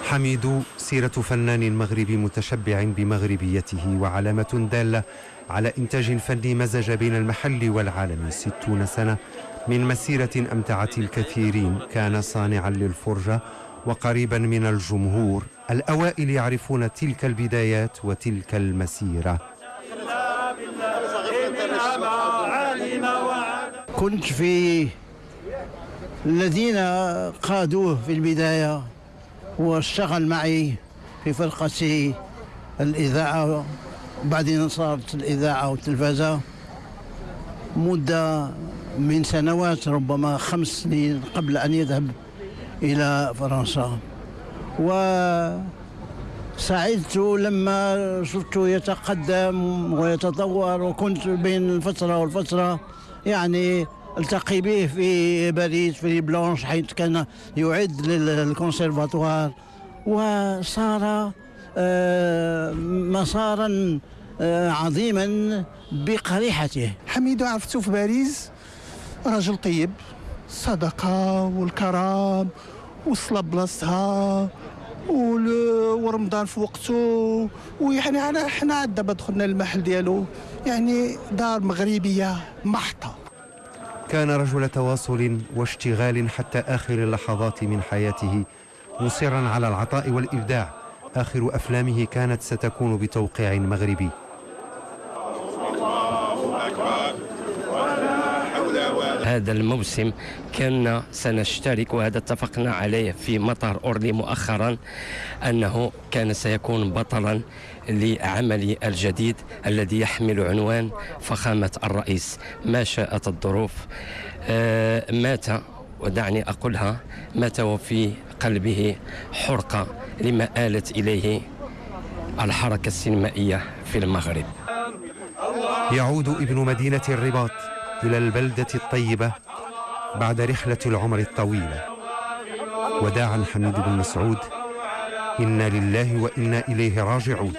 حميد سيرة فنان مغربي متشبع بمغربيته وعلامة دالة على إنتاج فني مزج بين المحلي والعالمي. 60 سنة من مسيرة أمتعت الكثيرين. كان صانعا للفرجة وقريبا من الجمهور. الأوائل يعرفون تلك البدايات وتلك المسيرة. كنت في الذين قادوه في البداية، واشتغل معي في فرقة الإذاعة، بعدين صارت الإذاعة والتلفزة مدة من سنوات، ربما 5 سنين قبل أن يذهب إلى فرنسا. وسعدت لما شفته يتقدم ويتطور، وكنت بين الفترة والفترة يعني التقي به في باريس في بلانش، حيث كان يعد للكونسيرفاتوار، وصار مسارا عظيما بقريحته. حميد عرفته في باريس، رجل طيب، الصدقة والكرم وصل بلاصتها ورمضان في وقته، ويعني حنا دابا دخلنا المحل ديالو، يعني دار مغربية محضة. كان رجل تواصل واشتغال حتى آخر اللحظات من حياته، مصرا على العطاء والإبداع. آخر أفلامه كانت ستكون بتوقيع مغربي. هذا الموسم كنا سنشترك، وهذا اتفقنا عليه في مطار أورلي مؤخرا، أنه كان سيكون بطلا لعملي الجديد الذي يحمل عنوان فخامة الرئيس. ما شاءت الظروف، مات، ودعني أقولها، مات وفي قلبه حرقة لما آلت إليه الحركة السينمائية في المغرب. يعود ابن مدينة الرباط إلى البلدة الطيبة بعد رحلة العمر الطويلة. وداعا حميد بن مسعود. إنا لله وإنا إليه راجعون.